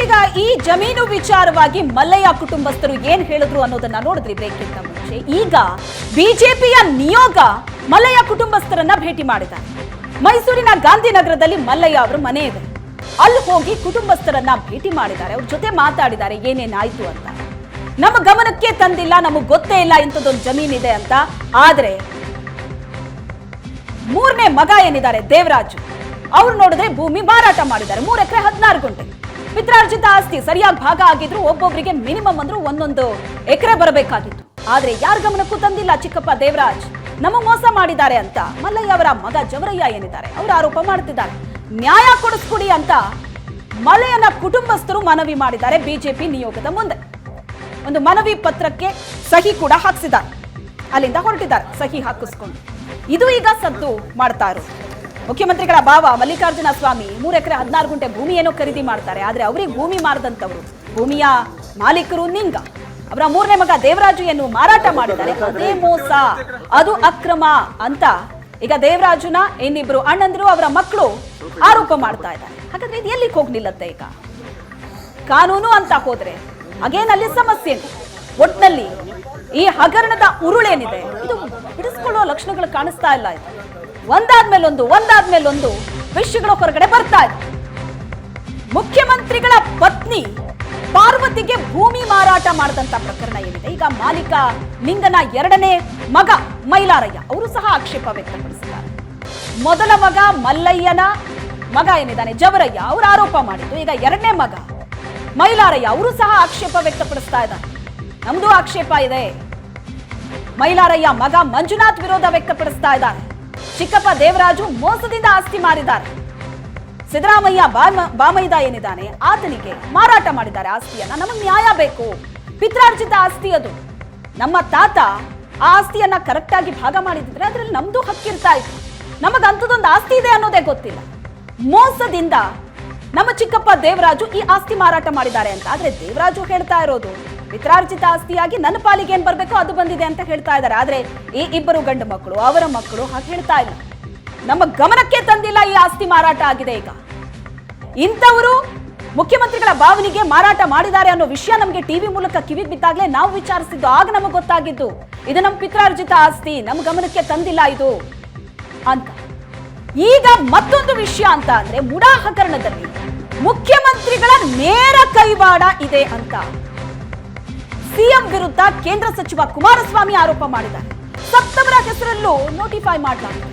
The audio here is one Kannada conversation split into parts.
ಈಗ ಈ ಜಮೀನು ವಿಚಾರವಾಗಿ ಮಲ್ಲಯ್ಯ ಕುಟುಂಬಸ್ಥರು ಏನ್ ಹೇಳಿದ್ರು ಅನ್ನೋದನ್ನ ನೋಡಿದ್ರಿ ಬ್ರೇಕ್ಗಿಂತ ಮುಂಚೆ. ಈಗ ಬಿಜೆಪಿಯ ನಿಯೋಗ ಮಲ್ಲಯ್ಯ ಕುಟುಂಬಸ್ಥರನ್ನ ಭೇಟಿ ಮಾಡಿದ್ದಾರೆ. ಮೈಸೂರಿನ ಗಾಂಧಿನಗರದಲ್ಲಿ ಮಲ್ಲಯ್ಯ ಅವರ ಮನೆ ಇದೆ. ಅಲ್ಲಿ ಹೋಗಿ ಕುಟುಂಬಸ್ಥರನ್ನ ಭೇಟಿ ಮಾಡಿದ್ದಾರೆ. ಅವ್ರ ಜೊತೆ ಮಾತಾಡಿದ್ದಾರೆ ಏನೇನಾಯ್ತು ಅಂತ. ನಮ್ಮ ಗಮನಕ್ಕೆ ತಂದಿಲ್ಲ, ನಮಗ್ ಗೊತ್ತೇ ಇಲ್ಲ ಇಂಥದ್ದೊಂದು ಜಮೀನಿದೆ ಅಂತ. ಆದ್ರೆ ಮೂರನೇ ಮಗ ಏನಿದ್ದಾರೆ ದೇವರಾಜು, ಅವ್ರು ನೋಡಿದ್ರೆ ಭೂಮಿ ಮಾರಾಟ ಮಾಡಿದ್ದಾರೆ. 3 ಎಕರೆ 16 ಗುಂಟೆ ಪಿತ್ರಾರ್ಜಿತ ಆಸ್ತಿ. ಸರಿಯಾಗಿ ಭಾಗ ಆಗಿದ್ರು ಒಬ್ಬೊಬ್ಬರಿಗೆ ಮಿನಿಮಮ್ ಅಂದ್ರೂ 1 ಎಕರೆ ಬರಬೇಕಾಗಿತ್ತು. ಆದ್ರೆ ಯಾರ ಗಮನಕ್ಕೂ ತಂದಿಲ್ಲ ಚಿಕ್ಕಪ್ಪ ದೇವರಾಜ್. ನಮಗ್ ಮೋಸ ಮಾಡಿದ್ದಾರೆ ಅಂತ ಮಲ್ಲಯ್ಯ ಅವರ ಮಗ ಜವರಯ್ಯ ಏನಿದ್ದಾರೆ ಅವರು ಆರೋಪ ಮಾಡ್ತಿದ್ದಾರೆ. ನ್ಯಾಯ ಕೊಡಿಸ್ಕೊಡಿ ಅಂತ ಮಲ್ಲಯ್ಯನ ಕುಟುಂಬಸ್ಥರು ಮನವಿ ಮಾಡಿದ್ದಾರೆ ಬಿಜೆಪಿ ನಿಯೋಗದ ಮುಂದೆ. ಒಂದು ಮನವಿ ಪತ್ರಕ್ಕೆ ಸಹಿ ಕೂಡ ಹಾಕಿಸಿದ್ದಾರೆ. ಅಲ್ಲಿಂದ ಹೊರಟಿದ್ದಾರೆ ಸಹಿ ಹಾಕಿಸ್ಕೊಂಡು. ಇದು ಈಗ ಸದ್ದು ಮಾಡ್ತಾ ಇರೋದು. ಮುಖ್ಯಮಂತ್ರಿಗಳ ಭಾವ ಮಲ್ಲಿಕಾರ್ಜುನ ಸ್ವಾಮಿ 3 ಎಕರೆ 16 ಗುಂಟೆ ಭೂಮಿ ಏನೋ ಖರೀದಿ ಮಾಡ್ತಾರೆ. ಆದ್ರೆ ಅವರಿಗೆ ಭೂಮಿ ಮಾರದಂತವರು, ಭೂಮಿಯ ಮಾಲೀಕರು ನಿಂಗ. ಅವರ 3ನೇ ಮಗ ದೇವರಾಜು ಏನು ಮಾರಾಟ ಮಾಡಿದ್ದಾರೆ. ಅದೇ ಮೋಸ, ಅದು ಅಕ್ರಮ ಅಂತ ಈಗ ದೇವರಾಜುನ ಇನ್ನಿಬ್ರು ಅಣ್ಣಂದಿರು ಅವರ ಮಕ್ಕಳು ಆರೋಪ ಮಾಡ್ತಾ ಇದ್ದಾರೆ. ಹಾಗಾದ್ರೆ ಇದು ಎಲ್ಲಿಗೆ ಹೋಗಿ ನಿಲ್ಲತ್ತೆ? ಈಗ ಕಾನೂನು ಅಂತ ಹೋದ್ರೆ ಹಾಗೇನಲ್ಲಿ ಸಮಸ್ಯೆ. ಒಟ್ನಲ್ಲಿ ಈ ಹಗರಣದ ಉರುಳೇನಿದೆ ಇದು ಬಿಡಿಸ್ಕೊಳ್ಳೋ ಲಕ್ಷಣಗಳು ಕಾಣಿಸ್ತಾ ಇಲ್ಲ. ಇದು ಒಂದಾದ್ಮೇಲೊಂದು ವಿಷಯಗಳು ಹೊರಗಡೆ ಬರ್ತಾ ಇದೆ. ಮುಖ್ಯಮಂತ್ರಿಗಳ ಪತ್ನಿ ಪಾರ್ವತಿಗೆ ಭೂಮಿ ಮಾರಾಟ ಮಾಡಿದಂತ ಪ್ರಕರಣ ಏನಿದೆ, ಈಗ ಮಾಲೀಕ ನಿಂಗನ 2ನೇ ಮಗ ಮೈಲಾರಯ್ಯ ಅವರು ಸಹ ಆಕ್ಷೇಪ ವ್ಯಕ್ತಪಡಿಸಿದ್ದಾರೆ. ಮೊದಲ ಮಗ ಮಲ್ಲಯ್ಯನ ಮಗ ಏನಿದ್ದಾನೆ ಜವರಯ್ಯ ಅವರು ಆರೋಪ ಮಾಡಿದ್ದು. ಈಗ 2ನೇ ಮಗ ಮೈಲಾರಯ್ಯ ಅವರು ಸಹ ಆಕ್ಷೇಪ ವ್ಯಕ್ತಪಡಿಸ್ತಾ ಇದ್ದಾರೆ. ನಮ್ದು ಆಕ್ಷೇಪ ಇದೆ. ಮೈಲಾರಯ್ಯ ಮಗ ಮಂಜುನಾಥ್ ವಿರೋಧ ವ್ಯಕ್ತಪಡಿಸ್ತಾ ಇದ್ದಾರೆ. ಚಿಕ್ಕಪ್ಪ ದೇವರಾಜು ಮೋಸದಿಂದ ಆಸ್ತಿ ಮಾರಿದ್ದಾರೆ. ಸಿದ್ದರಾಮಯ್ಯ ಬಾಮೈದ ಏನಿದ್ದಾನೆ ಆತನಿಗೆ ಮಾರಾಟ ಮಾಡಿದ್ದಾರೆ ಆಸ್ತಿಯನ್ನ. ನಮಗೆ ನ್ಯಾಯ ಬೇಕು. ಪಿತ್ರಾರ್ಜಿತ ಆಸ್ತಿ ಅದು. ನಮ್ಮ ತಾತ ಆ ಆಸ್ತಿಯನ್ನ ಕರೆಕ್ಟ್ ಆಗಿ ಭಾಗ ಮಾಡಿದ್ರೆ ಅದ್ರಲ್ಲಿ ನಮ್ದು ಹಕ್ಕಿರ್ತಾ ಇತ್ತು. ನಮಗಂತದೊಂದು ಆಸ್ತಿ ಇದೆ ಅನ್ನೋದೇ ಗೊತ್ತಿಲ್ಲ. ಮೋಸದಿಂದ ನಮ್ಮ ಚಿಕ್ಕಪ್ಪ ದೇವರಾಜು ಈ ಆಸ್ತಿ ಮಾರಾಟ ಮಾಡಿದ್ದಾರೆ ಅಂತ. ಆದ್ರೆ ದೇವರಾಜು ಹೇಳ್ತಾ ಇರೋದು ಪಿತ್ರಾರ್ಜಿತ ಆಸ್ತಿಯಾಗಿ ನನ್ನ ಪಾಲಿಗೆ ಏನ್ ಬರ್ಬೇಕೋ ಅದು ಬಂದಿದೆ ಅಂತ ಹೇಳ್ತಾ ಇದ್ದಾರೆ. ಆದ್ರೆ ಈ ಇಬ್ಬರು ಗಂಡು ಮಕ್ಕಳು ಅವರ ಮಕ್ಕಳು ಹಾಗೆ ಹೇಳ್ತಾ ಇಲ್ಲ. ನಮ್ಮ ಗಮನಕ್ಕೆ ತಂದಿಲ್ಲ ಈ ಆಸ್ತಿ ಮಾರಾಟ ಆಗಿದೆ. ಈಗ ಇಂಥವರು ಮುಖ್ಯಮಂತ್ರಿಗಳ ಭಾವನೆಗೆ ಮಾರಾಟ ಮಾಡಿದ್ದಾರೆ ಅನ್ನೋ ವಿಷಯ ನಮಗೆ ಟಿವಿ ಮೂಲಕ ಕಿವಿಗೆ ಬಿದ್ದಾಗಲೇ ನಾವು ವಿಚಾರಿಸಿದ್ದು. ಆಗ ನಮಗೆ ಗೊತ್ತಾಗಿದ್ದು ಇದು ನಮ್ಮ ಪಿತ್ರಾರ್ಜಿತ ಆಸ್ತಿ, ನಮ್ಮ ಗಮನಕ್ಕೆ ತಂದಿಲ್ಲ ಇದು ಅಂತ. ಈಗ ಮತ್ತೊಂದು ವಿಷಯ ಅಂತ ಅಂದ್ರೆ ಮುಡಾ ಹಗರಣದಲ್ಲಿ ಮುಖ್ಯಮಂತ್ರಿಗಳ ನೇರ ಕೈವಾಡ ಇದೆ ಅಂತ ಸಿಎಂ ವಿರುದ್ಧ ಕೇಂದ್ರ ಸಚಿವ ಕುಮಾರಸ್ವಾಮಿ ಆರೋಪ ಮಾಡಿದ್ದಾರೆ. ಸತ್ತವರ ಹೆಸರಲ್ಲೂ ನೋಟಿಫೈ ಮಾಡಲಾಗಿದೆ.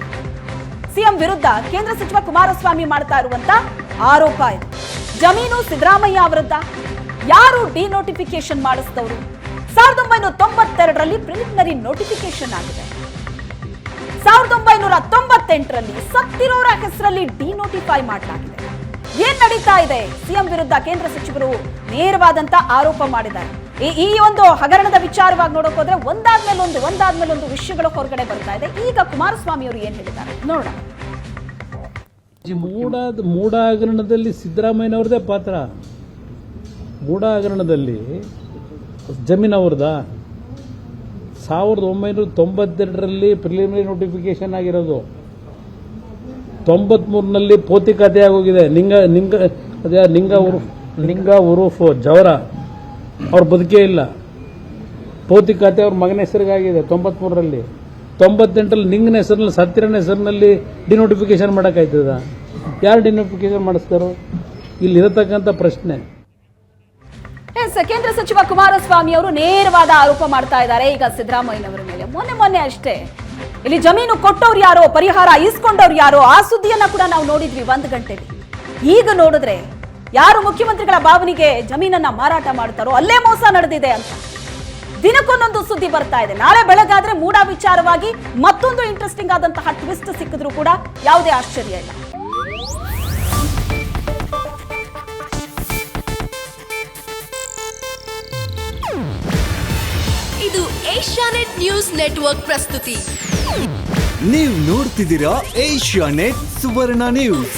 ಸಿಎಂ ವಿರುದ್ಧ ಕೇಂದ್ರ ಸಚಿವ ಕುಮಾರಸ್ವಾಮಿ ಮಾಡ್ತಾ ಇರುವಂತ ಆರೋಪ ಇದೆ. ಜಮೀನು ಸಿದ್ದರಾಮಯ್ಯ ವಿರುದ್ಧ ಯಾರು ಡಿನೋಟಿಫಿಕೇಶನ್ ಮಾಡಿಸಿದವರು? 1992ರಲ್ಲಿ ಪ್ರಿಲಿಮಿನರಿ ನೋಟಿಫಿಕೇಶನ್ ಆಗಿದೆ. 1998ರಲ್ಲಿ ಸತ್ತಿರೋರ ಹೆಸರಲ್ಲಿ ಡಿನೋಟಿಫೈ ಮಾಡಲಾಗಿದೆ. ಏನ್ ನಡೀತಾ ಇದೆ? ಸಿಎಂ ವಿರುದ್ಧ ಕೇಂದ್ರ ಸಚಿವರು ನೇರವಾದಂತ ಆರೋಪ ಮಾಡಿದ್ದಾರೆ. ಈ ಒಂದು ಹಗರಣದ ವಿಚಾರವಾಗಿ ನೋಡಕ್ ಹೋದ್ರೆ ಒಂದಾದ್ಮೇಲೊಂದು ವಿಷಯಗಳು ಹೊರಗಡೆ ಬರ್ತಾ ಇದೆ. ಈಗ ಕುಮಾರಸ್ವಾಮಿ ಅವರು ಏನ್ ಹೇಳಿದ್ದಾರೆ ನೋಡೋಣ. ಮೂಡ ಹಗರಣದಲ್ಲಿ ಸಿದ್ದರಾಮಯ್ಯನವ್ರದೇ ಪಾತ್ರ. ಮೂಡ ಹಗರಣದಲ್ಲಿ ಜಮೀನವ್ರದ 1992ರಲ್ಲಿ ಪ್ರಿಲಿಮಿನರಿ ನೋಟಿಫಿಕೇಶನ್ ಆಗಿರೋದು. 93ನಲ್ಲಿ ಪೋತಿ ಖಾತೆ ಆಗೋಗಿದೆ. ನಿಂಗ ಉರುಫ್ ಜವರ ಅವ್ರ ಬದುಕೇ ಇಲ್ಲ. ಪೋತಿ ಖಾತೆ ಅವ್ರ ಮಗನ ಹೆಸರಿಗಾಗಿದೆ 93ರಲ್ಲಿ. 98ರಲ್ಲಿ ನಿಂಗನ ಹೆಸರಿನಲ್ಲಿ ಸತ್ತಿರನ ಹೆಸರಿನಲ್ಲಿ ಡಿನೋಟಿಫಿಕೇಶನ್ ಮಾಡೋಕ್ಕಾಯ್ತದ? ಯಾರು ಡಿನೋಟಿಫಿಕೇಶನ್ ಮಾಡಿಸ್ತಾರೋ? ಇಲ್ಲಿರತಕ್ಕಂಥ ಪ್ರಶ್ನೆ. ಕೇಂದ್ರ ಸಚಿವ ಕುಮಾರಸ್ವಾಮಿ ಅವರು ನೇರವಾದ ಆರೋಪ ಮಾಡ್ತಾ ಇದ್ದಾರೆ ಈಗ ಸಿದ್ದರಾಮಯ್ಯನವರ ಮೇಲೆ. ಮೊನ್ನೆ ಅಷ್ಟೇ ಇಲ್ಲಿ ಜಮೀನು ಕೊಟ್ಟವ್ರು ಯಾರೋ, ಪರಿಹಾರ ಇಸ್ಕೊಂಡವ್ರು ಯಾರೋ, ಆ ಸುದ್ದಿಯನ್ನ ಕೂಡ ನಾವು ನೋಡಿದ್ವಿ 1 ಗಂಟೆಲಿ. ಈಗ ನೋಡಿದ್ರೆ ಯಾರು ಮುಖ್ಯಮಂತ್ರಿಗಳ ಭಾವನೆಗೆ ಜಮೀನನ್ನ ಮಾರಾಟ ಮಾಡ್ತಾರೋ ಅಲ್ಲೇ ಮೋಸ ನಡೆದಿದೆ ಅಂತ ದಿನಕ್ಕೊಂದೊಂದು ಸುದ್ದಿ ಬರ್ತಾ ಇದೆ. ನಾಳೆ ಬೆಳಗಾದ್ರೆ ಮೂಡಾ ವಿಚಾರವಾಗಿ ಮತ್ತೊಂದು ಇಂಟ್ರೆಸ್ಟಿಂಗ್ ಆದಂತಹ ಟ್ವಿಸ್ಟ್ ಸಿಕ್ಕಿದ್ರು ಕೂಡ ಯಾವುದೇ ಆಶ್ಚರ್ಯ ಇಲ್ಲ. ಇದು ಏಷ್ಯಾನೆಟ್ ನ್ಯೂಸ್ ನೆಟ್ವರ್ಕ್ ಪ್ರಸ್ತುತಿ. ನೀವು ನೋಡ್ತಿದ್ದೀರಾ ಏಷ್ಯಾನೆಟ್ ಸುವರ್ಣ ನ್ಯೂಸ್.